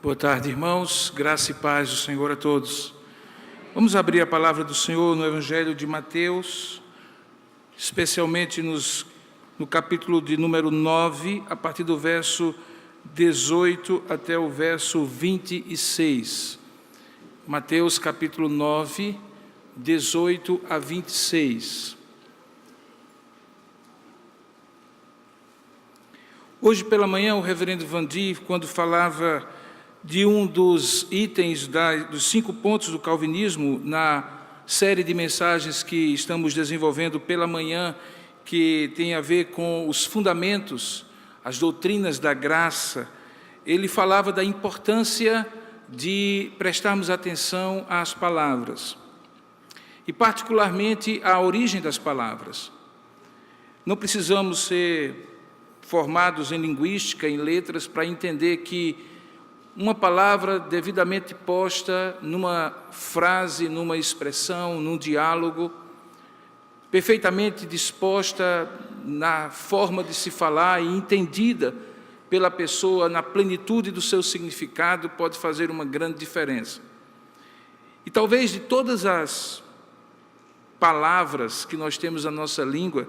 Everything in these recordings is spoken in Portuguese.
Boa tarde, irmãos. Graça e paz do Senhor a todos. Vamos abrir a palavra do Senhor no Evangelho de Mateus, especialmente no capítulo de número 9, a partir do verso 18 até o verso 26. Mateus, capítulo 9, 18 a 26. Hoje pela manhã, o reverendo Vandir, quando falava de um dos itens dos 5 pontos do calvinismo na série de mensagens que estamos desenvolvendo pela manhã, que tem a ver com os fundamentos, as doutrinas da graça, ele falava da importância de prestarmos atenção às palavras, e particularmente à origem das palavras. Não precisamos ser formados em linguística, em letras, para entender que uma palavra devidamente posta numa frase, numa expressão, num diálogo, perfeitamente disposta na forma de se falar e entendida pela pessoa na plenitude do seu significado, pode fazer uma grande diferença. E talvez de todas as palavras que nós temos na nossa língua,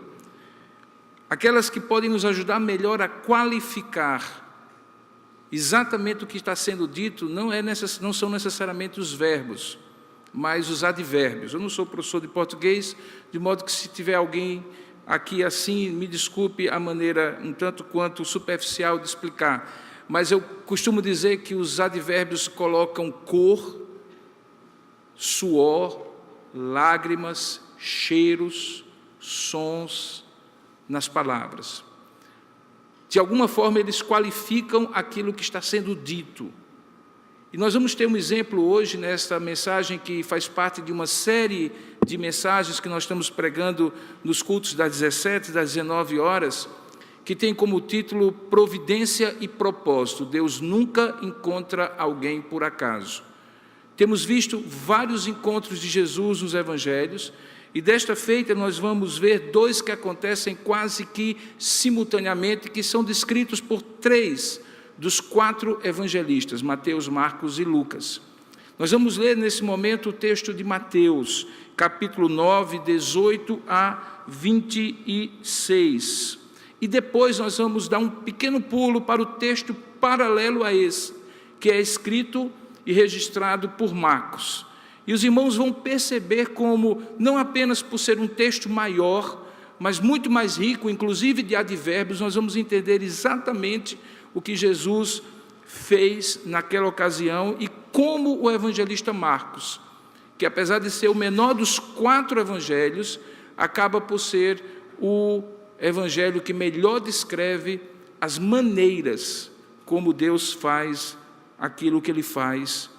aquelas que podem nos ajudar melhor a qualificar exatamente o que está sendo dito, não são necessariamente os verbos, mas os advérbios. Eu não sou professor de português, de modo que se tiver alguém aqui assim, me desculpe a maneira um tanto quanto superficial de explicar, mas eu costumo dizer que os advérbios colocam cor, suor, lágrimas, cheiros, sons nas palavras. De alguma forma, eles qualificam aquilo que está sendo dito. E nós vamos ter um exemplo hoje, nesta mensagem que faz parte de uma série de mensagens que nós estamos pregando nos cultos das 17 e das 19 horas, que tem como título Providência e Propósito. Deus nunca encontra alguém por acaso. Temos visto vários encontros de Jesus nos evangelhos, e desta feita nós vamos ver 2 que acontecem quase que simultaneamente, que são descritos por 3 dos 4 evangelistas, Mateus, Marcos e Lucas. Nós vamos ler nesse momento o texto de Mateus, capítulo 9, 18 a 26. E depois nós vamos dar um pequeno pulo para o texto paralelo a esse, que é escrito e registrado por Marcos. E os irmãos vão perceber como, não apenas por ser um texto maior, mas muito mais rico, inclusive de advérbios, nós vamos entender exatamente o que Jesus fez naquela ocasião e como o evangelista Marcos, que apesar de ser o menor dos 4 evangelhos, acaba por ser o evangelho que melhor descreve as maneiras como Deus faz aquilo que Ele faz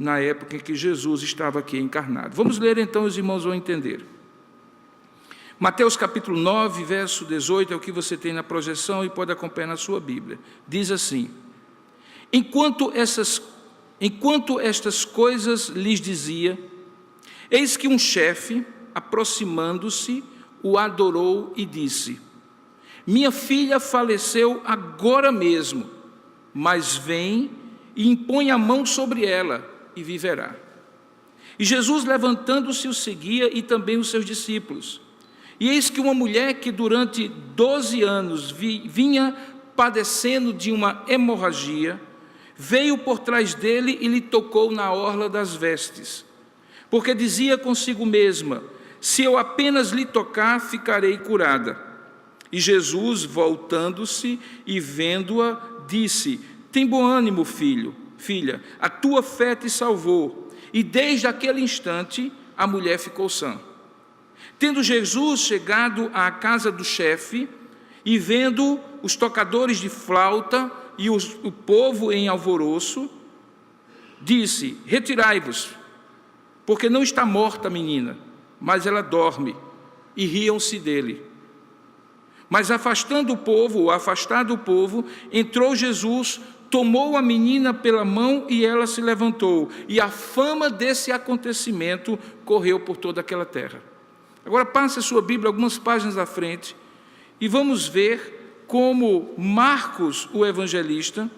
na época em que Jesus estava aqui encarnado. Vamos ler então, os irmãos vão entender. Mateus capítulo 9, verso 18, é o que você tem na projeção e pode acompanhar na sua Bíblia. Diz assim: Enquanto estas coisas lhes dizia, eis que um chefe, aproximando-se, o adorou e disse: Minha filha faleceu agora mesmo, mas vem e impõe a mão sobre ela, e viverá. E Jesus, levantando-se, o seguia, e também os seus discípulos. E eis que uma mulher que durante 12 anos vinha padecendo de uma hemorragia, veio por trás dele e lhe tocou na orla das vestes, porque dizia consigo mesma: se eu apenas lhe tocar, ficarei curada. E Jesus, voltando-se e vendo-a, disse: tem bom ânimo, filha, a tua fé te salvou. E desde aquele instante a mulher ficou sã. Tendo Jesus chegado à casa do chefe, e vendo os tocadores de flauta e o povo em alvoroço, disse: retirai-vos, porque não está morta a menina, mas ela dorme. E riam-se dele. Mas afastado o povo, entrou Jesus, tomou a menina pela mão e ela se levantou. E a fama desse acontecimento correu por toda aquela terra. Agora passe a sua Bíblia algumas páginas à frente e vamos ver como Marcos, o evangelista,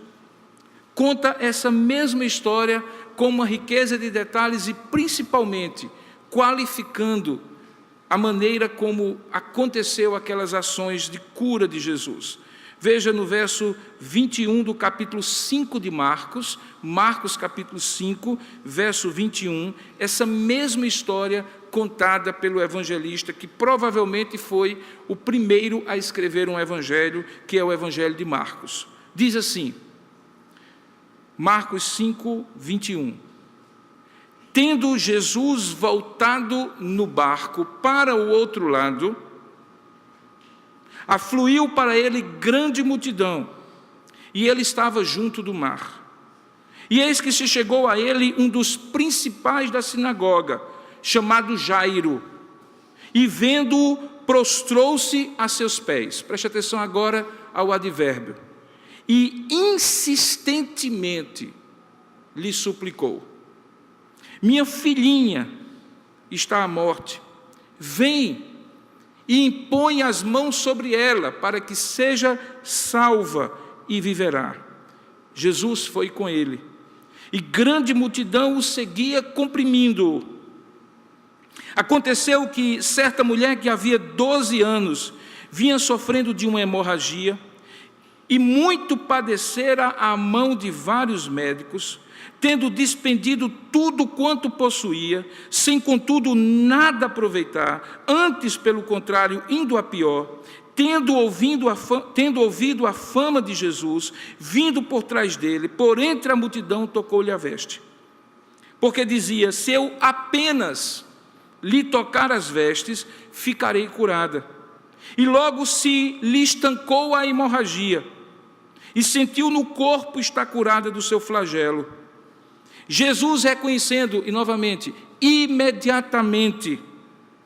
conta essa mesma história com uma riqueza de detalhes e principalmente qualificando a maneira como aconteceu aquelas ações de cura de Jesus. Veja no verso 21 do capítulo 5 de Marcos, Marcos capítulo 5, verso 21, essa mesma história contada pelo evangelista, que provavelmente foi o primeiro a escrever um evangelho, que é o evangelho de Marcos. Diz assim, Marcos 5, 21. Tendo Jesus voltado no barco para o outro lado, afluiu para ele grande multidão, e ele estava junto do mar. E eis que se chegou a ele um dos principais da sinagoga, chamado Jairo, e vendo-o, prostrou-se a seus pés. Preste atenção agora ao advérbio. E insistentemente lhe suplicou: minha filhinha está à morte, vem e impõe as mãos sobre ela, para que seja salva e viverá. Jesus foi com ele, e grande multidão o seguia, comprimindo-o. Aconteceu que certa mulher que havia 12 anos vinha sofrendo de uma hemorragia, e muito padecera à mão de vários médicos, tendo despendido tudo quanto possuía, sem contudo nada aproveitar, antes pelo contrário, indo a pior, tendo ouvido a fama de Jesus, vindo por trás dele, por entre a multidão tocou-lhe a veste. Porque dizia: se eu apenas lhe tocar as vestes, ficarei curada. E logo se lhe estancou a hemorragia, e sentiu no corpo estar curada do seu flagelo. Jesus, reconhecendo, e novamente, imediatamente,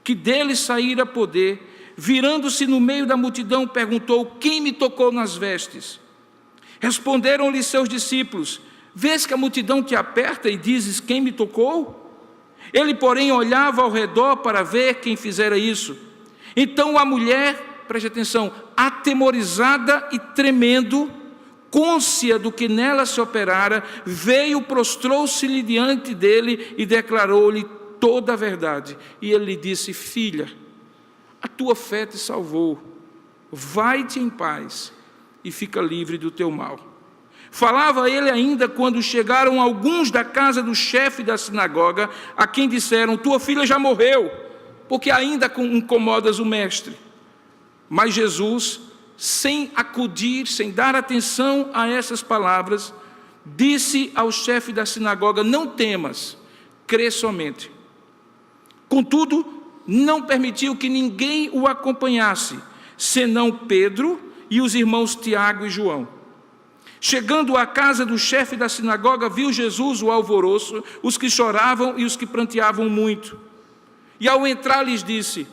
que dele saíra poder, virando-se no meio da multidão, perguntou: quem me tocou nas vestes? Responderam-lhe seus discípulos: vês que a multidão te aperta e dizes: quem me tocou? Ele, porém, olhava ao redor para ver quem fizera isso. Então a mulher, preste atenção, atemorizada e tremendo, côncia do que nela se operara, veio, prostrou-se-lhe diante dele e declarou-lhe toda a verdade. E ele lhe disse: filha, a tua fé te salvou, vai-te em paz e fica livre do teu mal. Falava ele ainda quando chegaram alguns da casa do chefe da sinagoga, a quem disseram: tua filha já morreu, porque ainda incomodas o mestre. Mas Jesus, sem acudir, sem dar atenção a essas palavras, disse ao chefe da sinagoga: não temas, crê somente. Contudo, não permitiu que ninguém o acompanhasse, senão Pedro e os irmãos Tiago e João. Chegando à casa do chefe da sinagoga, viu Jesus o alvoroço, os que choravam e os que pranteavam muito. E ao entrar lhes disse: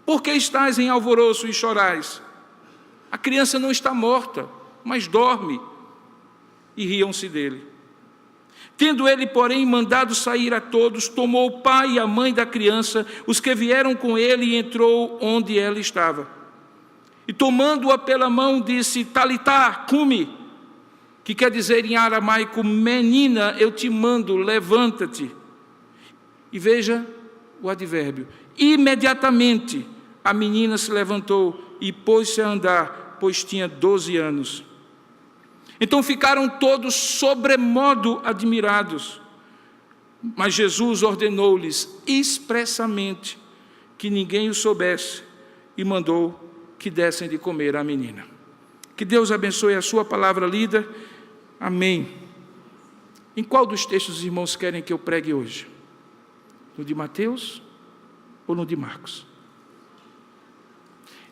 por que estáis em alvoroço e chorais? A criança não está morta, mas dorme. E riam-se dele. Tendo ele, porém, mandado sair a todos, tomou o pai e a mãe da criança, os que vieram com ele, e entrou onde ela estava. E tomando-a pela mão, disse: Talitá, cumi, que quer dizer em aramaico: menina, eu te mando, levanta-te. E veja o advérbio: imediatamente a menina se levantou e pôs-se a andar, pois tinha 12 anos. Então ficaram todos sobremodo admirados. Mas Jesus ordenou-lhes expressamente que ninguém o soubesse e mandou que dessem de comer à menina. Que Deus abençoe a sua palavra lida. Amém. Em qual dos textos os irmãos querem que eu pregue hoje? No de Mateus ou no de Marcos?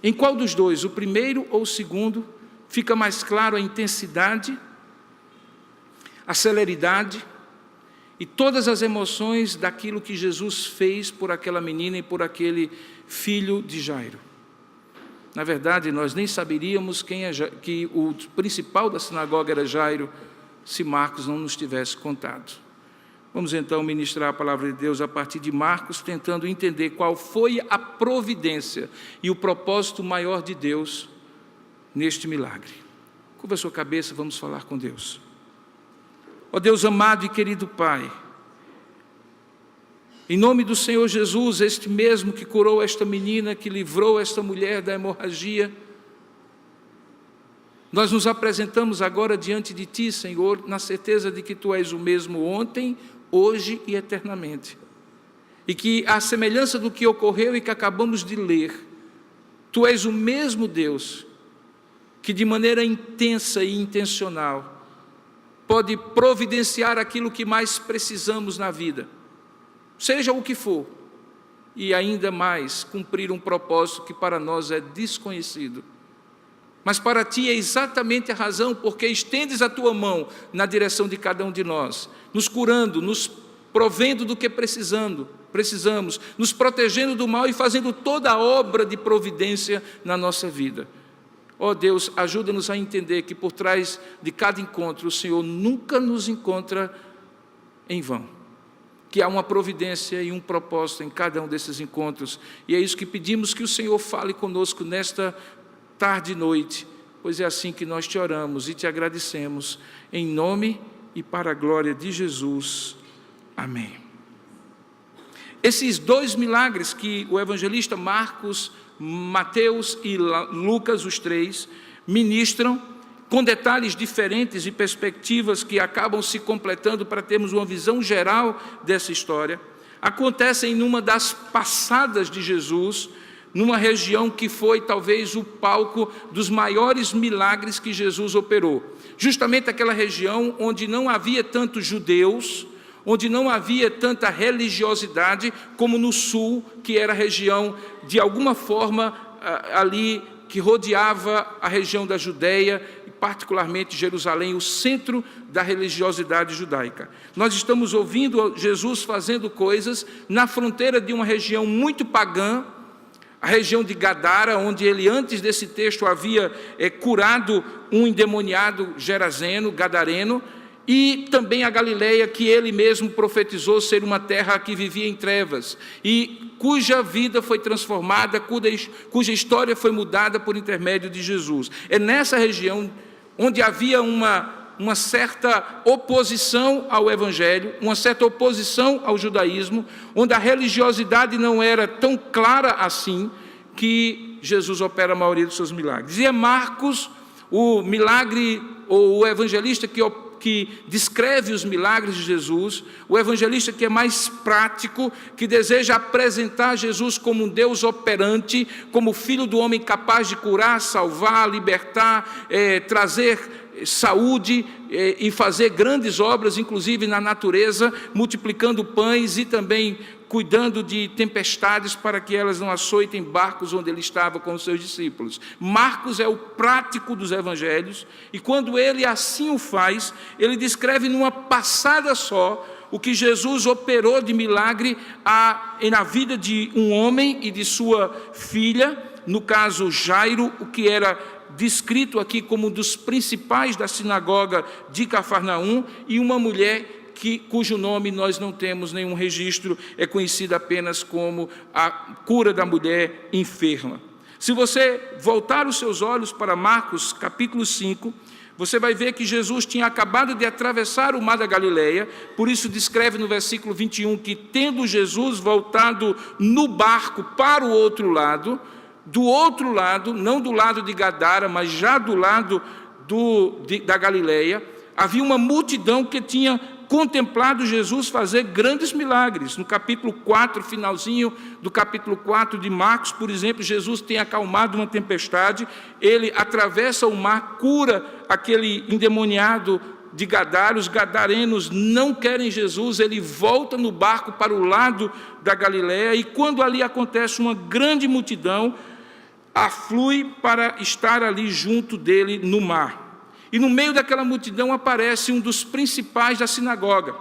Em qual dos dois, o primeiro ou o segundo, fica mais claro a intensidade, a celeridade e todas as emoções daquilo que Jesus fez por aquela menina e por aquele filho de Jairo? Na verdade, nós nem saberíamos que o principal da sinagoga era Jairo, se Marcos não nos tivesse contado. Vamos então ministrar a palavra de Deus a partir de Marcos, tentando entender qual foi a providência e o propósito maior de Deus neste milagre. Curva a sua cabeça, vamos falar com Deus. Ó Deus amado e querido Pai, em nome do Senhor Jesus, este mesmo que curou esta menina, que livrou esta mulher da hemorragia, nós nos apresentamos agora diante de Ti, Senhor, na certeza de que Tu és o mesmo ontem, hoje e eternamente. E que, à semelhança do que ocorreu e que acabamos de ler, Tu és o mesmo Deus que de maneira intensa e intencional pode providenciar aquilo que mais precisamos na vida, seja o que for, e ainda mais cumprir um propósito que para nós é desconhecido. Mas para Ti é exatamente a razão porque estendes a Tua mão na direção de cada um de nós, nos curando, nos provendo do que precisamos, nos protegendo do mal e fazendo toda a obra de providência na nossa vida. Ó Deus, ajuda-nos a entender que por trás de cada encontro o Senhor nunca nos encontra em vão, que há uma providência e um propósito em cada um desses encontros, e é isso que pedimos que o Senhor fale conosco nesta tarde e noite, pois é assim que nós Te oramos e Te agradecemos, em nome e para a glória de Jesus. Amém. Esses dois milagres que o evangelista Marcos, Mateus e Lucas, os três, ministram, com detalhes diferentes e perspectivas que acabam se completando para termos uma visão geral dessa história, acontecem numa das passadas de Jesus, numa região que foi talvez o palco dos maiores milagres que Jesus operou. Justamente aquela região onde não havia tantos judeus, onde não havia tanta religiosidade como no sul, que era a região, de alguma forma, ali que rodeava a região da Judeia, e particularmente Jerusalém, o centro da religiosidade judaica. Nós estamos ouvindo Jesus fazendo coisas na fronteira de uma região muito pagã, a região de Gadara, onde ele, antes desse texto, havia curado um endemoniado gerazeno, gadareno, e também a Galileia, que ele mesmo profetizou ser uma terra que vivia em trevas, e cuja vida foi transformada, cuja história foi mudada por intermédio de Jesus. É nessa região onde havia uma certa oposição ao Evangelho, uma certa oposição ao judaísmo, onde a religiosidade não era tão clara assim, que Jesus opera a maioria dos seus milagres. E é Marcos, o milagre, ou o evangelista que descreve os milagres de Jesus, o evangelista que é mais prático, que deseja apresentar Jesus como um Deus operante, como Filho do homem capaz de curar, salvar, libertar, trazer saúde e fazer grandes obras, inclusive na natureza, multiplicando pães e também cuidando de tempestades para que elas não açoitem barcos onde ele estava com os seus discípulos. Marcos é o prático dos evangelhos, e quando ele assim o faz, ele descreve numa passada só o que Jesus operou de milagre na vida de um homem e de sua filha, no caso Jairo, o que era descrito aqui como um dos principais da sinagoga de Cafarnaum, e uma mulher cujo nome nós não temos nenhum registro, é conhecida apenas como a cura da mulher enferma. Se você voltar os seus olhos para Marcos capítulo 5, você vai ver que Jesus tinha acabado de atravessar o mar da Galileia, por isso descreve no versículo 21 que, tendo Jesus voltado no barco para o outro lado, do outro lado, não do lado de Gadara, mas já do lado da Galileia, havia uma multidão que tinha contemplado Jesus fazer grandes milagres. No capítulo 4, finalzinho do capítulo 4 de Marcos, por exemplo, Jesus tem acalmado uma tempestade, ele atravessa o mar, cura aquele endemoniado de Gadara, os gadarenos não querem Jesus, ele volta no barco para o lado da Galileia, e quando ali acontece, uma grande multidão aflui para estar ali junto dele no mar. E no meio daquela multidão aparece um dos principais da sinagoga.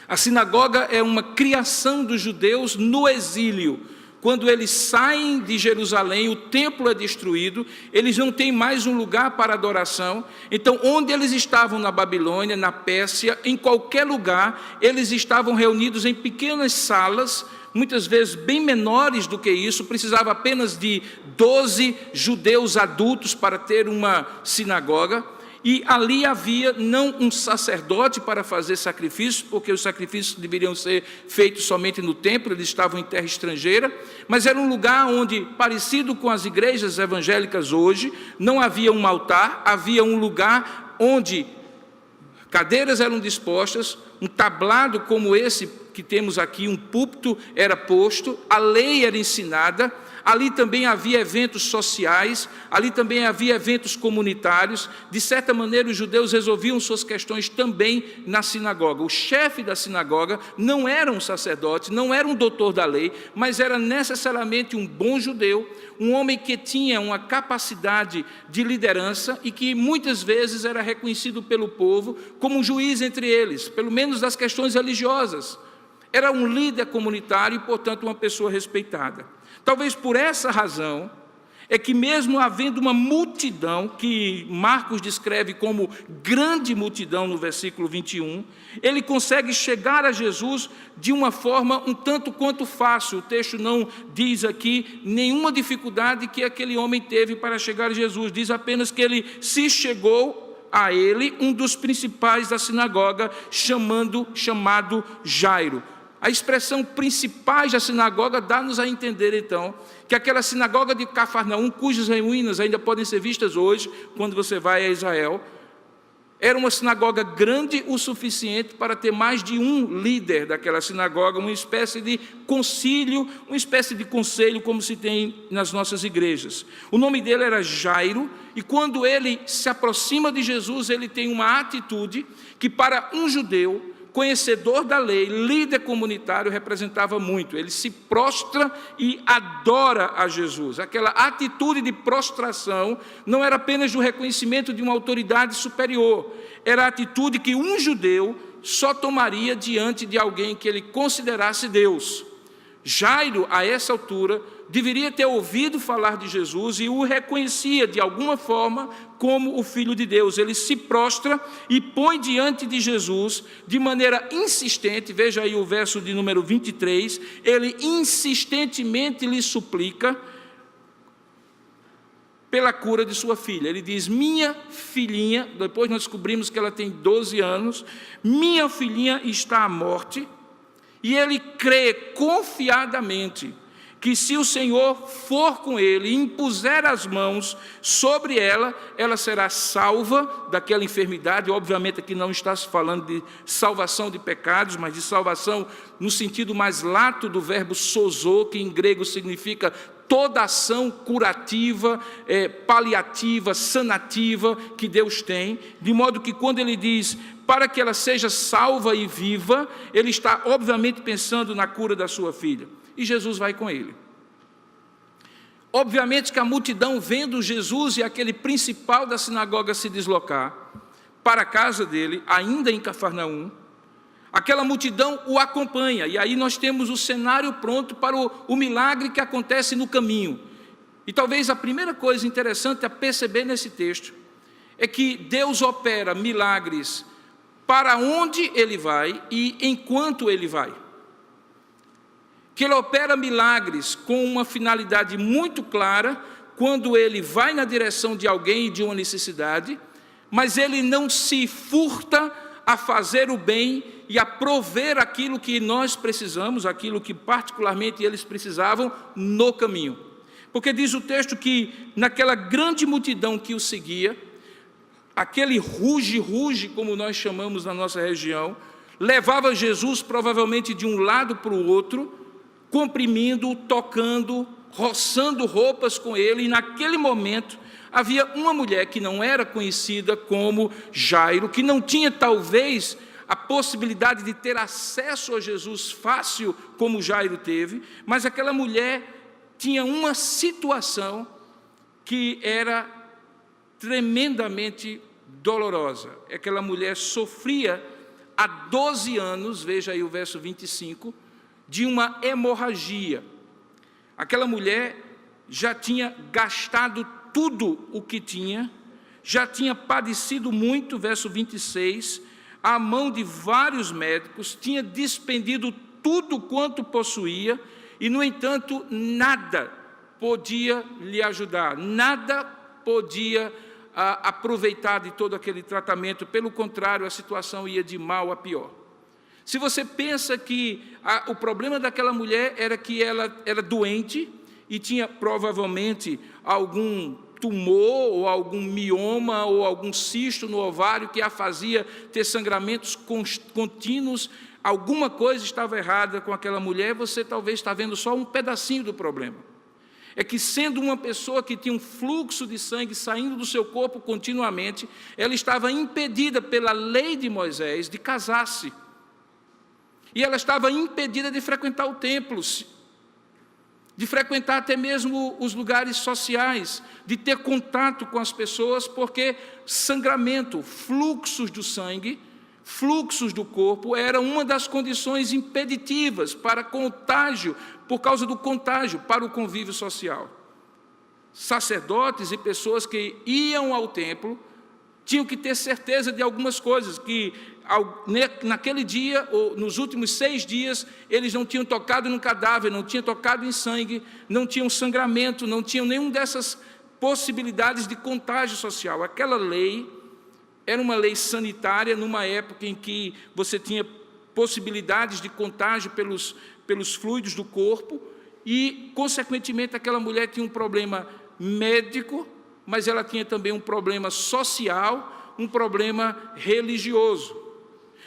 A sinagoga é uma criação dos judeus no exílio. Quando eles saem de Jerusalém, o templo é destruído, eles não têm mais um lugar para adoração. Então, onde eles estavam na Babilônia, na Pérsia, em qualquer lugar, eles estavam reunidos em pequenas salas, muitas vezes bem menores do que isso, precisava apenas de 12 judeus adultos para ter uma sinagoga, e ali havia não um sacerdote para fazer sacrifícios, porque os sacrifícios deveriam ser feitos somente no templo, eles estavam em terra estrangeira, mas era um lugar onde, parecido com as igrejas evangélicas hoje, não havia um altar, havia um lugar onde cadeiras eram dispostas, um tablado como esse que temos aqui, um púlpito era posto, a lei era ensinada, ali também havia eventos sociais, ali também havia eventos comunitários. De certa maneira, os judeus resolviam suas questões também na sinagoga. O chefe da sinagoga não era um sacerdote, não era um doutor da lei, mas era necessariamente um bom judeu, um homem que tinha uma capacidade de liderança e que muitas vezes era reconhecido pelo povo como um juiz entre eles, pelo menos das questões religiosas. Era um líder comunitário e, portanto, uma pessoa respeitada. Talvez por essa razão é que, mesmo havendo uma multidão, que Marcos descreve como grande multidão no versículo 21, ele consegue chegar a Jesus de uma forma um tanto quanto fácil. O texto não diz aqui nenhuma dificuldade que aquele homem teve para chegar a Jesus, diz apenas que ele se chegou a ele, um dos principais da sinagoga, chamado Jairo. A expressão principais da sinagoga dá-nos a entender, então, que aquela sinagoga de Cafarnaum, cujas ruínas ainda podem ser vistas hoje, quando você vai a Israel, era uma sinagoga grande o suficiente para ter mais de um líder daquela sinagoga, uma espécie de concílio, uma espécie de conselho, como se tem nas nossas igrejas. O nome dele era Jairo, e quando ele se aproxima de Jesus, ele tem uma atitude que, para um judeu, conhecedor da lei, líder comunitário, representava muito. Ele se prostra e adora a Jesus. Aquela atitude de prostração não era apenas do reconhecimento de uma autoridade superior, era a atitude que um judeu só tomaria diante de alguém que ele considerasse Deus. Jairo, a essa altura, deveria ter ouvido falar de Jesus e o reconhecia de alguma forma como o Filho de Deus. Ele se prostra e põe diante de Jesus de maneira insistente. Veja aí o verso de número 23, ele insistentemente lhe suplica pela cura de sua filha. Ele diz: minha filhinha, depois nós descobrimos que ela tem 12 anos, minha filhinha está à morte, e ele crê confiadamente que, se o Senhor for com ele e impuser as mãos sobre ela, ela será salva daquela enfermidade. Obviamente aqui não está se falando de salvação de pecados, mas de salvação no sentido mais lato do verbo sozo, que em grego significa toda ação curativa, paliativa, sanativa que Deus tem, de modo que quando ele diz para que ela seja salva e viva, ele está obviamente pensando na cura da sua filha. E Jesus vai com ele. Obviamente que a multidão, vendo Jesus e aquele principal da sinagoga se deslocar para a casa dele, ainda em Cafarnaum, aquela multidão o acompanha, e aí nós temos o cenário pronto para o milagre que acontece no caminho. E talvez a primeira coisa interessante a perceber nesse texto é que Deus opera milagres para onde ele vai e enquanto ele vai. Que ele opera milagres com uma finalidade muito clara, quando ele vai na direção de alguém e de uma necessidade, mas ele não se furta a fazer o bem e a prover aquilo que nós precisamos, aquilo que particularmente eles precisavam no caminho. Porque diz o texto que naquela grande multidão que o seguia, aquele ruge-ruge, como nós chamamos na nossa região, levava Jesus provavelmente de um lado para o outro, comprimindo, tocando, roçando roupas com ele, e naquele momento havia uma mulher que não era conhecida como Jairo, que não tinha talvez a possibilidade de ter acesso a Jesus fácil como Jairo teve, mas aquela mulher tinha uma situação que era tremendamente dolorosa. Aquela mulher sofria há 12 anos, veja aí o verso 25, de uma hemorragia. Aquela mulher já tinha gastado tudo o que tinha, já tinha padecido muito, verso 26, à mão de vários médicos, tinha despendido tudo quanto possuía, e, no entanto, nada podia lhe ajudar, nada podia aproveitar de todo aquele tratamento, pelo contrário, a situação ia de mal a pior. Se você pensa que o problema daquela mulher era que ela era doente e tinha provavelmente algum tumor ou algum mioma ou algum cisto no ovário que a fazia ter sangramentos contínuos, alguma coisa estava errada com aquela mulher, você talvez está vendo só um pedacinho do problema. É que, sendo uma pessoa que tinha um fluxo de sangue saindo do seu corpo continuamente, ela estava impedida pela lei de Moisés de casar-se. E ela estava impedida de frequentar o templo, de frequentar até mesmo os lugares sociais, de ter contato com as pessoas, porque sangramento, fluxos do sangue, fluxos do corpo, era uma das condições impeditivas para contágio, por causa do contágio, para o convívio social. Sacerdotes e pessoas que iam ao templo tinham que ter certeza de algumas coisas, que naquele dia, ou nos últimos 6 dias, eles não tinham tocado no cadáver, não tinham tocado em sangue, não tinham sangramento, não tinham nenhuma dessas possibilidades de contágio social. Aquela lei era uma lei sanitária, numa época em que você tinha possibilidades de contágio pelos fluidos do corpo, e, consequentemente, aquela mulher tinha um problema médico, mas ela tinha também um problema social, um problema religioso.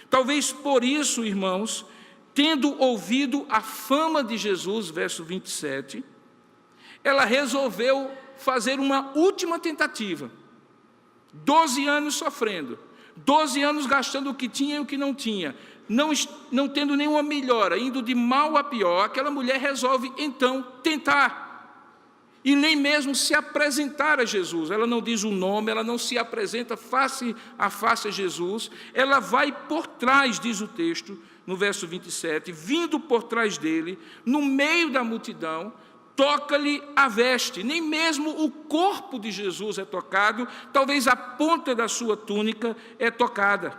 Talvez por isso, irmãos, tendo ouvido a fama de Jesus, verso 27, ela resolveu fazer uma última tentativa. 12 anos sofrendo, 12 anos gastando o que tinha e o que não tinha, não tendo nenhuma melhora, indo de mal a pior, aquela mulher resolve então tentar. E nem mesmo se apresentar a Jesus. Ela não diz o nome, ela não se apresenta face a face a Jesus, ela vai por trás, diz o texto, no verso 27, vindo por trás dele, no meio da multidão, toca-lhe a veste. Nem mesmo o corpo de Jesus é tocado, talvez a ponta da sua túnica é tocada.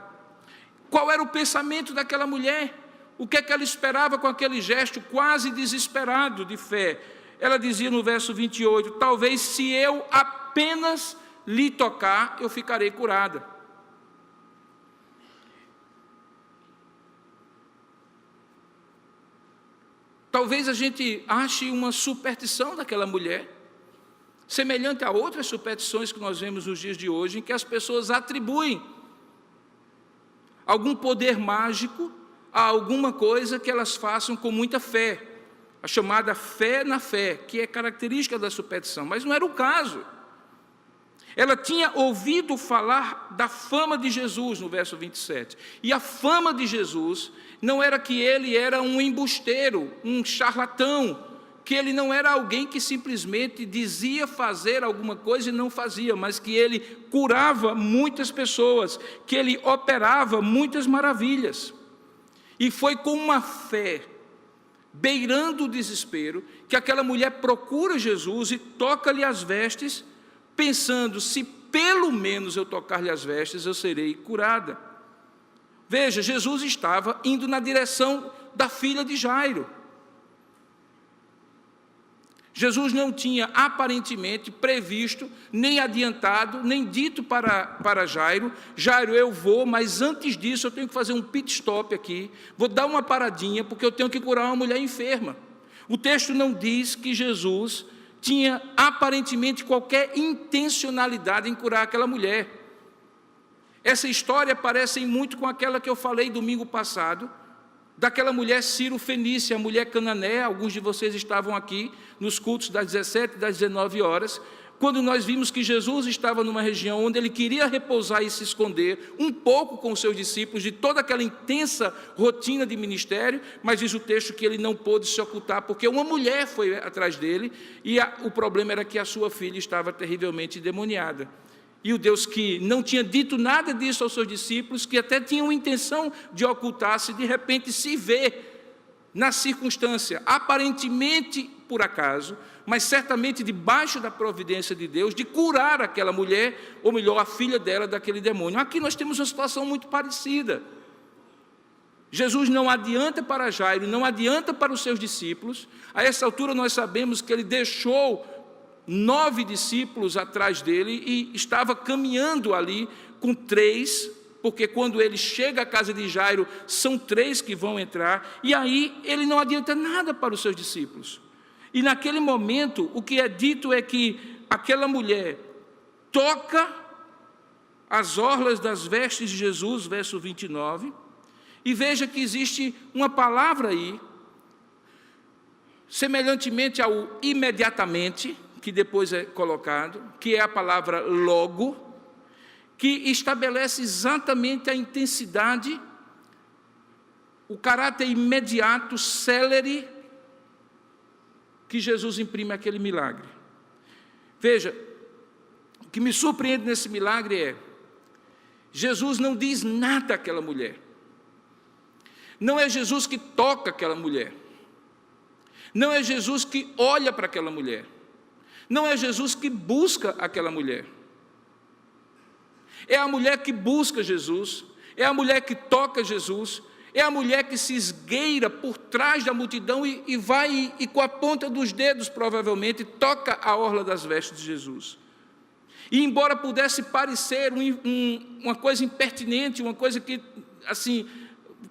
Qual era o pensamento daquela mulher? O que é que ela esperava com aquele gesto quase desesperado de fé? Ela dizia no verso 28, talvez se eu apenas lhe tocar, eu ficarei curada. Talvez a gente ache uma superstição daquela mulher, semelhante a outras superstições que nós vemos nos dias de hoje, em que as pessoas atribuem algum poder mágico a alguma coisa que elas façam com muita fé, a chamada fé na fé, que é característica da superstição, mas não era o caso. Ela tinha ouvido falar da fama de Jesus, no verso 27, e a fama de Jesus não era que ele era um embusteiro, um charlatão, que ele não era alguém que simplesmente dizia fazer alguma coisa e não fazia, mas que ele curava muitas pessoas, que ele operava muitas maravilhas. E foi com uma fé, beirando o desespero, que aquela mulher procura Jesus e toca-lhe as vestes, pensando, se pelo menos eu tocar-lhe as vestes, eu serei curada. Veja, Jesus estava indo na direção da filha de Jairo. Jesus não tinha aparentemente previsto, nem adiantado, nem dito para Jairo, Jairo, eu vou, mas antes disso eu tenho que fazer um pit stop aqui, vou dar uma paradinha, porque eu tenho que curar uma mulher enferma. O texto não diz que Jesus tinha aparentemente qualquer intencionalidade em curar aquela mulher. Essa história parece muito com aquela que eu falei domingo passado, daquela mulher Ciro-Fenícia, a mulher cananeia. Alguns de vocês estavam aqui nos cultos das 17 e das 19 horas, quando nós vimos que Jesus estava numa região onde ele queria repousar e se esconder um pouco com os seus discípulos de toda aquela intensa rotina de ministério, mas diz o texto que ele não pôde se ocultar, porque uma mulher foi atrás dele, e o problema era que a sua filha estava terrivelmente endemoniada. E o Deus que não tinha dito nada disso aos seus discípulos, que até tinham intenção de ocultar-se, de repente se vê na circunstância, aparentemente por acaso, mas certamente debaixo da providência de Deus, de curar aquela mulher, ou melhor, a filha dela daquele demônio. Aqui nós temos uma situação muito parecida. Jesus não adianta para Jairo, não adianta para os seus discípulos. A essa altura nós sabemos que ele deixou 9 discípulos atrás dele e estava caminhando ali com 3, porque quando ele chega à casa de Jairo, são 3 que vão entrar, e aí ele não adianta nada para os seus discípulos. E naquele momento, o que é dito é que aquela mulher toca as orlas das vestes de Jesus, verso 29, e veja que existe uma palavra aí, semelhantemente ao imediatamente, que depois é colocado, que é a palavra logo, que estabelece exatamente a intensidade, o caráter imediato, célere, que Jesus imprime aquele milagre. Veja, o que me surpreende nesse milagre é, Jesus não diz nada àquela mulher. Não é Jesus que toca aquela mulher. Não é Jesus que olha para aquela mulher. Não é Jesus que busca aquela mulher. É a mulher que busca Jesus, é a mulher que toca Jesus, é a mulher que se esgueira por trás da multidão e vai e com a ponta dos dedos, provavelmente, toca a orla das vestes de Jesus. E embora pudesse parecer uma coisa impertinente, uma coisa que, assim,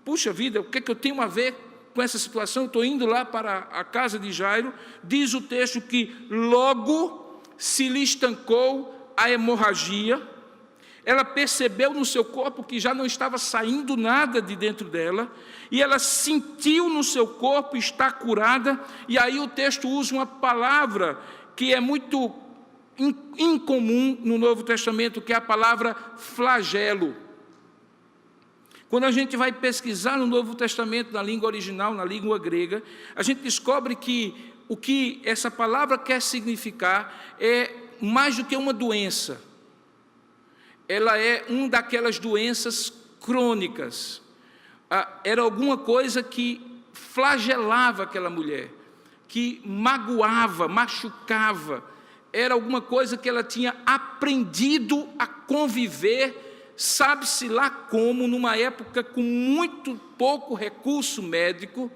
puxa vida, o que é que eu tenho a ver com essa situação? Estou indo lá para a casa de Jairo, diz o texto que logo se lhe estancou a hemorragia, ela percebeu no seu corpo que já não estava saindo nada de dentro dela, e ela sentiu no seu corpo estar curada, e aí o texto usa uma palavra que é muito incomum no Novo Testamento, que é a palavra flagelo. Quando a gente vai pesquisar no Novo Testamento, na língua original, na língua grega, a gente descobre que o que essa palavra quer significar é mais do que uma doença. Ela é uma daquelas doenças crônicas. Era alguma coisa que flagelava aquela mulher, que magoava, machucava. Era alguma coisa que ela tinha aprendido a conviver, sabe-se lá como, numa época com muito pouco recurso médico,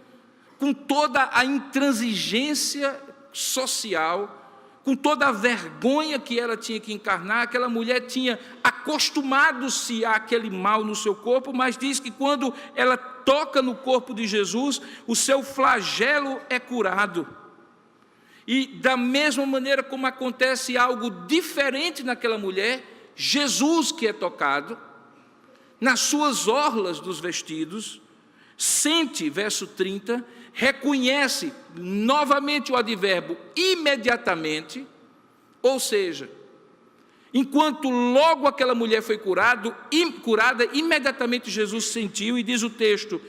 com toda a intransigência social, com toda a vergonha que ela tinha que encarnar. Aquela mulher tinha acostumado-se àquele mal no seu corpo, mas diz que quando ela toca no corpo de Jesus, o seu flagelo é curado. E da mesma maneira como acontece algo diferente naquela mulher, Jesus que é tocado, nas suas orlas dos vestidos, sente, verso 30, reconhece novamente o advérbio imediatamente, ou seja, enquanto logo aquela mulher foi curada, imediatamente Jesus sentiu, e diz o texto,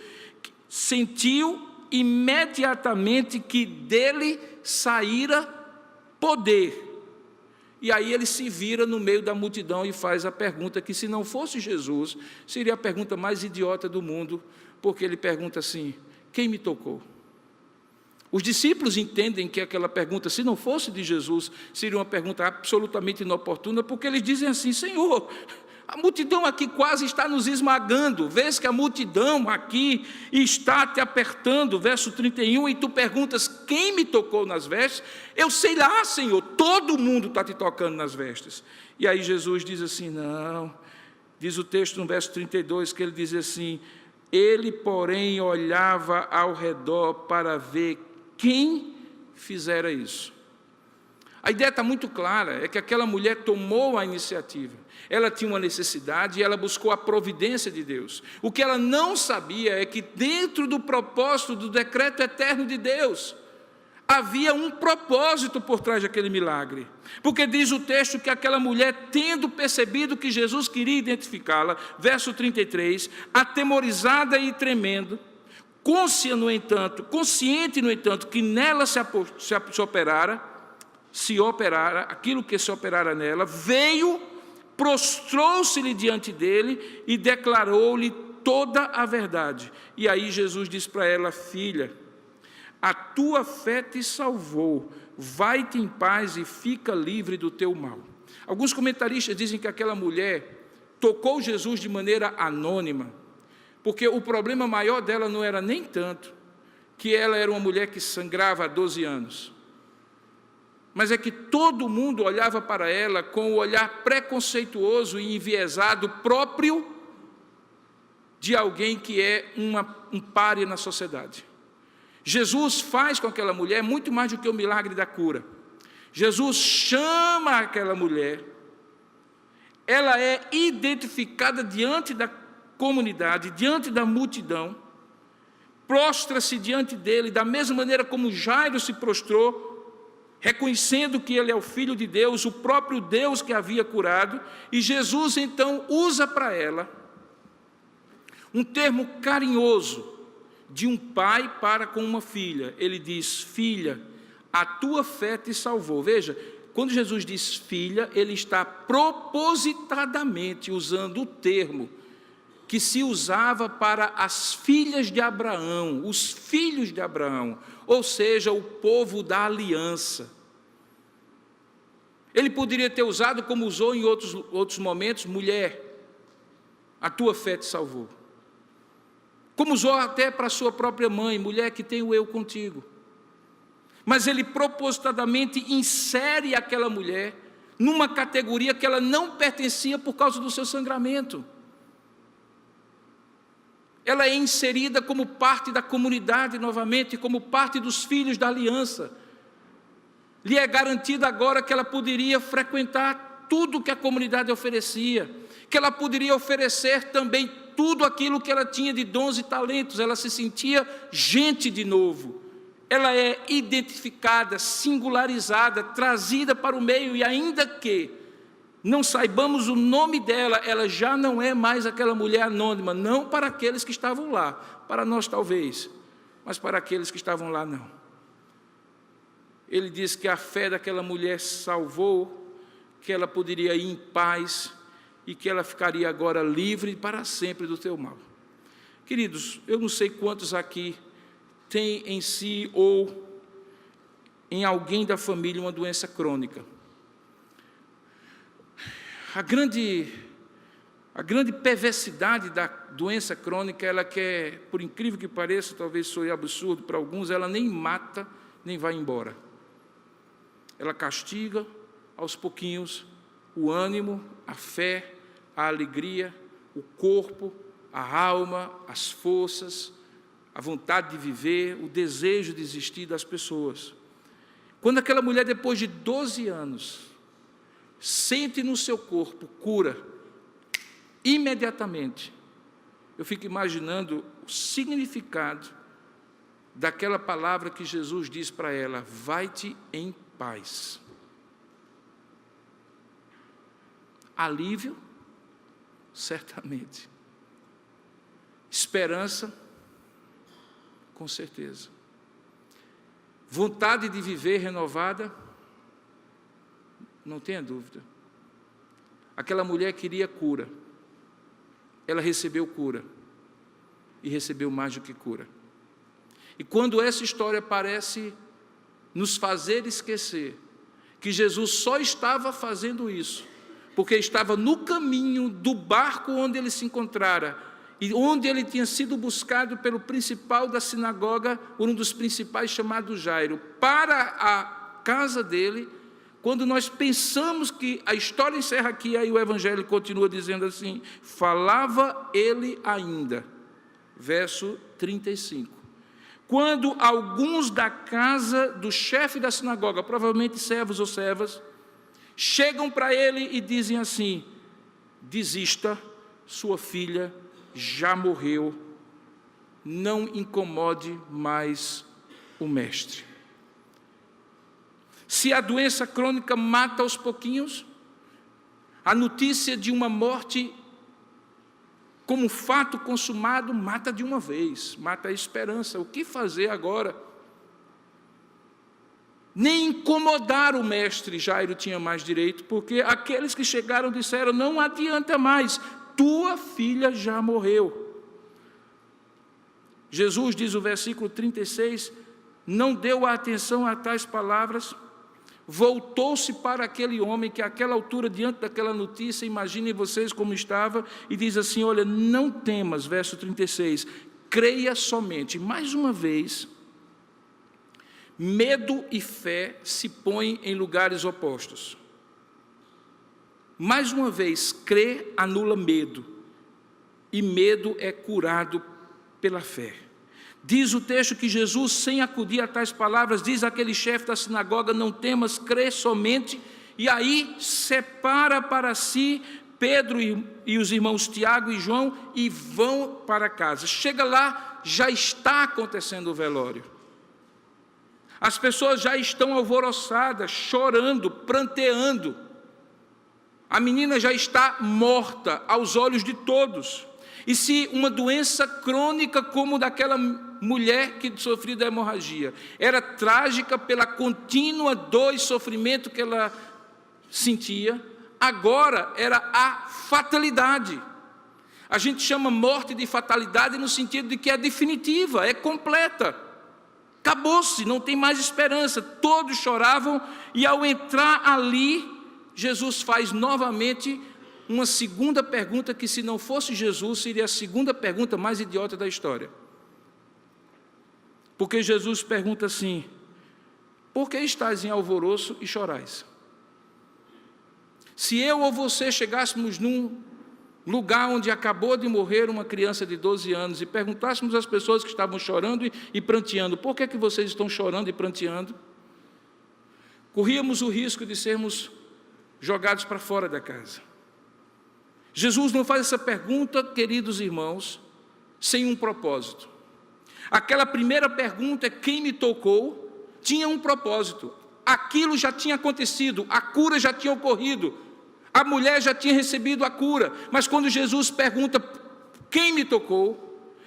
sentiu imediatamente que dele saíra poder. E aí ele se vira no meio da multidão e faz a pergunta que, se não fosse Jesus, seria a pergunta mais idiota do mundo, porque ele pergunta assim: quem me tocou? Os discípulos entendem que aquela pergunta, se não fosse de Jesus, seria uma pergunta absolutamente inoportuna, porque eles dizem assim: Senhor, a multidão aqui quase está nos esmagando, vês que a multidão aqui está te apertando, verso 31, e tu perguntas, quem me tocou nas vestes? Eu sei lá, Senhor, todo mundo está te tocando nas vestes. E aí Jesus diz assim, não, diz o texto no verso 32, que ele diz assim, ele, porém, olhava ao redor para ver quem fizera isso. A ideia está muito clara, é que aquela mulher tomou a iniciativa. Ela tinha uma necessidade e ela buscou a providência de Deus. O que ela não sabia é que dentro do propósito do decreto eterno de Deus, havia um propósito por trás daquele milagre. Porque diz o texto que aquela mulher, tendo percebido que Jesus queria identificá-la, verso 33, atemorizada e tremendo, consciente, no entanto, que nela se operara, aquilo que se operara nela, veio, prostrou-se-lhe diante dele e declarou-lhe toda a verdade. E aí Jesus diz para ela, filha, a tua fé te salvou, vai-te em paz e fica livre do teu mal. Alguns comentaristas dizem que aquela mulher tocou Jesus de maneira anônima, porque o problema maior dela não era nem tanto que ela era uma mulher que sangrava há 12 anos, mas é que todo mundo olhava para ela com o olhar preconceituoso e enviesado próprio de alguém que é um pária na sociedade. Jesus faz com aquela mulher muito mais do que o milagre da cura. Jesus chama aquela mulher, ela é identificada diante da comunidade, diante da multidão, prostra-se diante dele, da mesma maneira como Jairo se prostrou, reconhecendo que ele é o Filho de Deus, o próprio Deus que havia curado, e Jesus então usa para ela um termo carinhoso de um pai para com uma filha. Ele diz: filha, a tua fé te salvou. Veja, quando Jesus diz filha, ele está propositadamente usando o termo que se usava para as filhas de Abraão, os filhos de Abraão, ou seja, o povo da aliança. Ele poderia ter usado, como usou em outros momentos, mulher, a tua fé te salvou. Como usou até para a sua própria mãe, mulher que tenho eu contigo. Mas ele propositadamente insere aquela mulher numa categoria que ela não pertencia por causa do seu sangramento. Ela é inserida como parte da comunidade novamente, como parte dos filhos da aliança. Lhe é garantido agora que ela poderia frequentar tudo que a comunidade oferecia, que ela poderia oferecer também tudo aquilo que ela tinha de dons e talentos. Ela se sentia gente de novo. Ela é identificada, singularizada, trazida para o meio, e ainda que não saibamos o nome dela, ela já não é mais aquela mulher anônima, não para aqueles que estavam lá, para nós talvez, mas para aqueles que estavam lá não. Ele diz que a fé daquela mulher salvou, que ela poderia ir em paz e que ela ficaria agora livre para sempre do teu mal. Queridos, eu não sei quantos aqui têm em si ou em alguém da família uma doença crônica. A grande perversidade da doença crônica, ela quer, por incrível que pareça, talvez soe absurdo para alguns, ela nem mata, nem vai embora. Ela castiga aos pouquinhos o ânimo, a fé, a alegria, o corpo, a alma, as forças, a vontade de viver, o desejo de existir das pessoas. Quando aquela mulher, depois de 12 anos, sente no seu corpo cura, imediatamente, eu fico imaginando o significado daquela palavra que Jesus diz para ela: vai-te em paz. Alívio, certamente. Esperança, com certeza. Vontade de viver renovada, não tenha dúvida. Aquela mulher queria cura. Ela recebeu cura. E recebeu mais do que cura. E quando essa história parece nos fazer esquecer que Jesus só estava fazendo isso porque estava no caminho do barco onde ele se encontrara e onde ele tinha sido buscado pelo principal da sinagoga, um dos principais, chamado Jairo, para a casa dele. Quando nós pensamos que a história encerra aqui, aí o Evangelho continua dizendo assim: falava ele ainda, verso 35. Quando alguns da casa do chefe da sinagoga, provavelmente servos ou servas, chegam para ele e dizem assim: desista, sua filha já morreu, não incomode mais o mestre. Se a doença crônica mata aos pouquinhos, a notícia de uma morte como um fato consumado mata de uma vez, mata a esperança. O que fazer agora? Nem incomodar o mestre Jairo tinha mais direito, porque aqueles que chegaram disseram: não adianta mais, tua filha já morreu. Jesus, diz o versículo 36, não deu atenção a tais palavras, voltou-se para aquele homem que àquela altura, diante daquela notícia, imaginem vocês como estava, e diz assim: olha, não temas, verso 36, creia somente. Mais uma vez, Medo e fé se põem em lugares opostos. Mais uma vez, crer anula medo, e medo é curado pela fé. Diz o texto que Jesus, sem acudir a tais palavras, diz àquele chefe da sinagoga: não temas, crê somente. E aí separa para si Pedro e os irmãos Tiago e João e vão para casa. Chega lá, já está acontecendo o velório. As pessoas já estão alvoroçadas, chorando, pranteando. A menina já está morta aos olhos de todos. E se uma doença crônica como daquela mulher que sofreu da hemorragia era trágica pela contínua dor e sofrimento que ela sentia, agora era a fatalidade. A gente chama morte de fatalidade no sentido de que é definitiva, é completa. Acabou-se, não tem mais esperança. Todos choravam e ao entrar ali, Jesus faz novamente uma segunda pergunta que, se não fosse Jesus, seria a segunda pergunta mais idiota da história. Porque Jesus pergunta assim: por que estáis em alvoroço e chorais? Se eu ou você chegássemos num lugar onde acabou de morrer uma criança de 12 anos e perguntássemos às pessoas que estavam chorando e pranteando: por que é que vocês estão chorando e pranteando? Corríamos o risco de sermos jogados para fora da casa. Jesus não faz essa pergunta, queridos irmãos, sem um propósito. Aquela primeira pergunta, quem me tocou, tinha um propósito. Aquilo já tinha acontecido, a cura já tinha ocorrido, a mulher já tinha recebido a cura. Mas quando Jesus pergunta quem me tocou,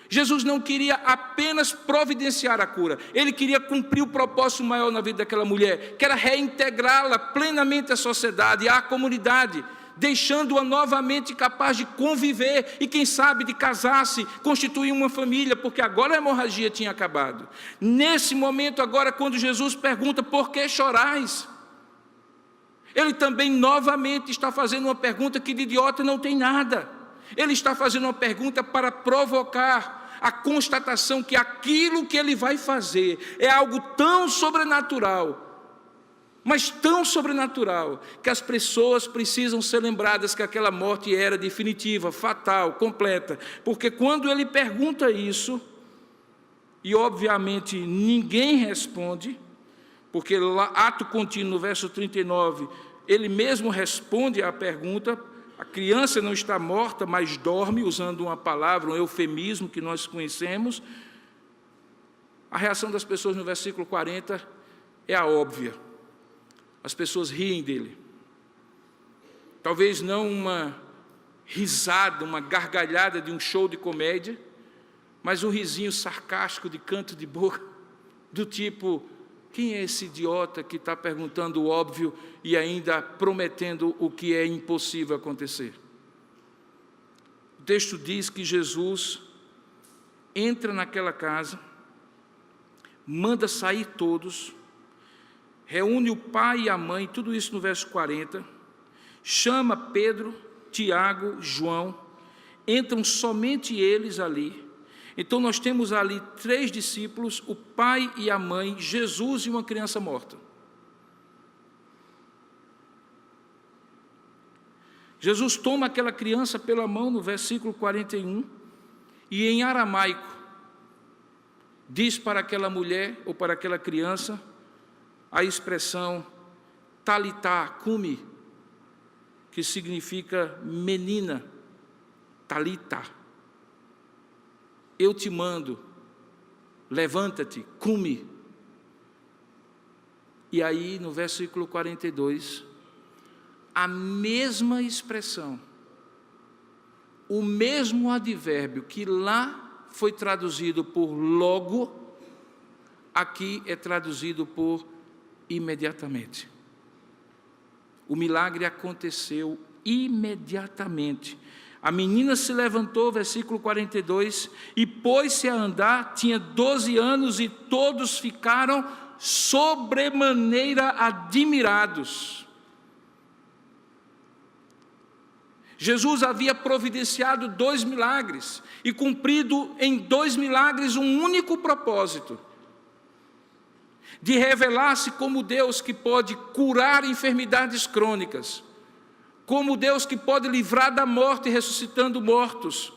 Jesus não queria apenas providenciar a cura, ele queria cumprir o propósito maior na vida daquela mulher, que era reintegrá-la plenamente à sociedade, à comunidade, deixando-a novamente capaz de conviver e, quem sabe, de casar-se, constituir uma família, porque agora a hemorragia tinha acabado. Nesse momento agora, quando Jesus pergunta: por que chorais? Ele também novamente está fazendo uma pergunta que de idiota não tem nada. Ele está fazendo uma pergunta para provocar a constatação que aquilo que ele vai fazer é algo tão sobrenatural, mas tão sobrenatural, que as pessoas precisam ser lembradas que aquela morte era definitiva, fatal, completa. Porque quando ele pergunta isso, e obviamente ninguém responde, porque lá, ato contínuo, no verso 39, ele mesmo responde à pergunta: a criança não está morta, mas dorme, usando uma palavra, um eufemismo que nós conhecemos. A reação das pessoas no versículo 40 é a óbvia. As pessoas riem dele. Talvez não uma risada, uma gargalhada de um show de comédia, mas um risinho sarcástico de canto de boca, do tipo: quem é esse idiota que está perguntando o óbvio e ainda prometendo o que é impossível acontecer? O texto diz que Jesus entra naquela casa, manda sair todos, reúne o pai e a mãe, tudo isso no verso 40, chama Pedro, Tiago, João, entram somente eles ali. Então nós temos ali 3 discípulos, o pai e a mãe, Jesus e uma criança morta. Jesus toma aquela criança pela mão no versículo 41 e em aramaico diz para aquela mulher ou para aquela criança a expressão talitá cumi, que significa menina, talita. Eu te mando, levanta-te, cumi. E aí no versículo 42, a mesma expressão, o mesmo advérbio que lá foi traduzido por logo, aqui é traduzido por imediatamente. O milagre aconteceu imediatamente. A menina se levantou, versículo 42, e pôs-se a andar, tinha 12 anos, e todos ficaram sobremaneira admirados. Jesus havia providenciado 2 milagres, e cumprido em 2 milagres um único propósito. de revelar-se como Deus que pode curar enfermidades crônicas, como Deus que pode livrar da morte ressuscitando mortos,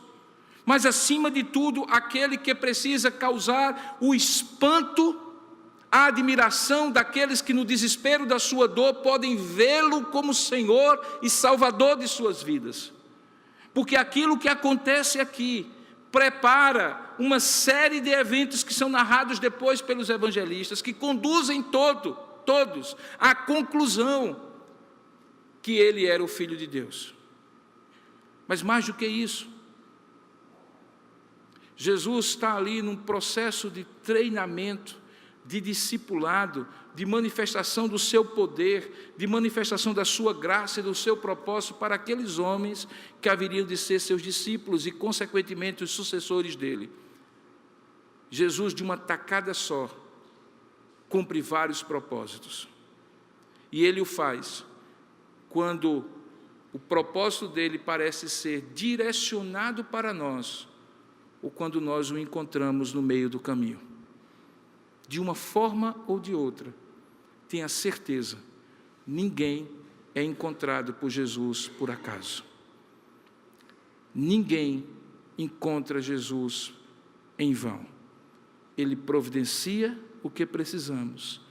mas acima de tudo, aquele que precisa causar o espanto, a admiração daqueles que no desespero da sua dor podem vê-lo como Senhor e Salvador de suas vidas. Porque aquilo que acontece aqui prepara uma série de eventos que são narrados depois pelos evangelistas, que conduzem todos à conclusão que ele era o Filho de Deus. Mas mais do que isso, Jesus está ali num processo de treinamento, de discipulado, de manifestação do seu poder, de manifestação da sua graça e do seu propósito para aqueles homens que haveriam de ser seus discípulos e, consequentemente, os sucessores dele. Jesus, de uma tacada só, cumpre vários propósitos. E ele o faz quando o propósito dele parece ser direcionado para nós, ou quando nós o encontramos no meio do caminho. De uma forma ou de outra, tenha certeza, ninguém é encontrado por Jesus por acaso. Ninguém encontra Jesus em vão. Ele providencia o que precisamos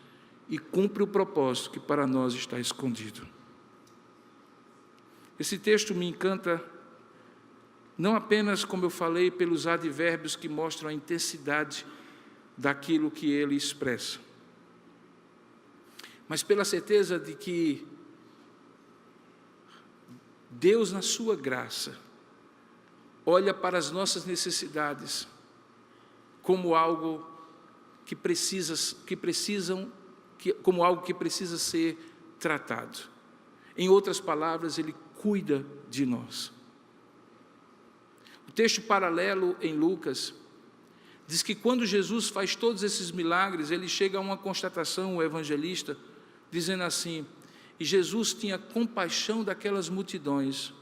e cumpre o propósito que para nós está escondido. Esse texto me encanta não apenas, como eu falei, pelos advérbios que mostram a intensidade daquilo que ele expressa, mas pela certeza de que Deus, na sua graça, olha para as nossas necessidades como algo como algo que precisa ser tratado. Em outras palavras, ele cuida de nós. O texto paralelo em Lucas diz que quando Jesus faz todos esses milagres, ele chega a uma constatação, o evangelista, dizendo assim: e Jesus tinha compaixão daquelas multidões,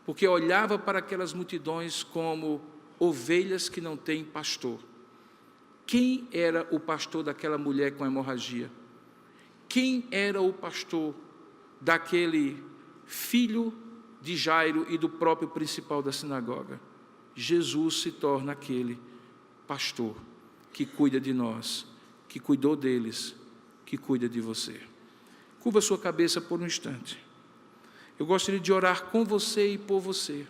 porque olhava para aquelas multidões como ovelhas que não têm pastor. Quem era o pastor daquela mulher com hemorragia? Quem era o pastor daquele filho de Jairo e do próprio principal da sinagoga? Jesus se torna aquele pastor que cuida de nós, que cuidou deles, que cuida de você. Curva sua cabeça por um instante. Eu gostaria de orar com você e por você,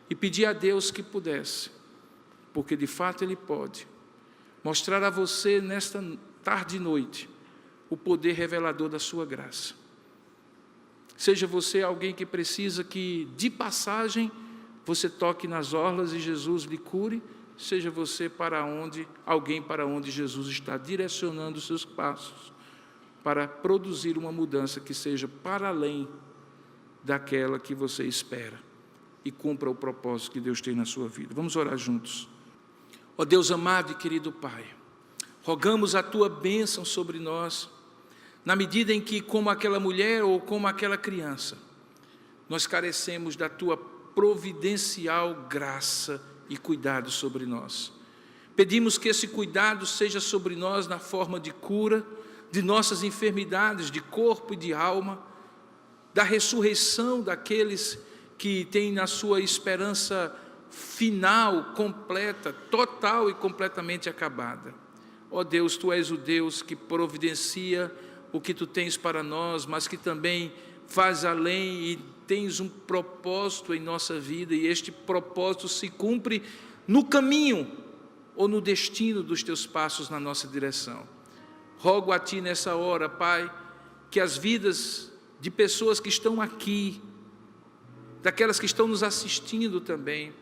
e pedir a Deus que pudesse, porque de fato Ele pode, mostrar a você nesta tarde e noite o poder revelador da sua graça. Seja você alguém que precisa que, de passagem, você toque nas orlas e Jesus lhe cure, seja você alguém para onde Jesus está direcionando os seus passos, para produzir uma mudança que seja para além daquela que você espera e cumpra o propósito que Deus tem na sua vida. Vamos orar juntos. Ó Deus amado e querido Pai, rogamos a Tua bênção sobre nós, na medida em que, como aquela mulher ou como aquela criança, nós carecemos da Tua providencial graça e cuidado sobre nós. Pedimos que esse cuidado seja sobre nós na forma de cura de nossas enfermidades de corpo e de alma, da ressurreição daqueles que têm na sua esperança final, completa, total e completamente acabada. Ó Deus, Tu és o Deus que providencia o que Tu tens para nós, mas que também faz além e tens um propósito em nossa vida, e este propósito se cumpre no caminho ou no destino dos Teus passos na nossa direção. Rogo a Ti nessa hora, Pai, que as vidas de pessoas que estão aqui, daquelas que estão nos assistindo também,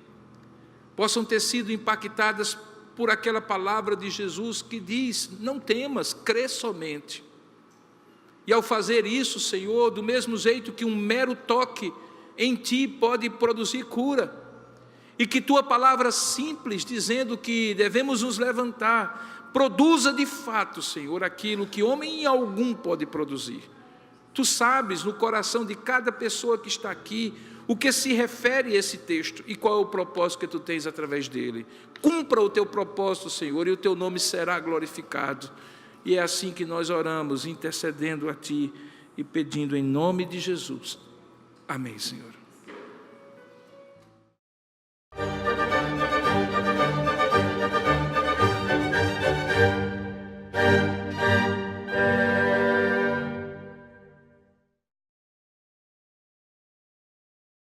possam ter sido impactadas por aquela palavra de Jesus que diz: não temas, crê somente. E ao fazer isso, Senhor, do mesmo jeito que um mero toque em Ti pode produzir cura, e que Tua palavra simples, dizendo que devemos nos levantar, produza de fato, Senhor, aquilo que homem algum pode produzir. Tu sabes no coração de cada pessoa que está aqui o que se refere a esse texto e qual é o propósito que Tu tens através dele. Cumpra o Teu propósito, Senhor, e o Teu nome será glorificado. E é assim que nós oramos, intercedendo a Ti e pedindo em nome de Jesus. Amém, Senhor.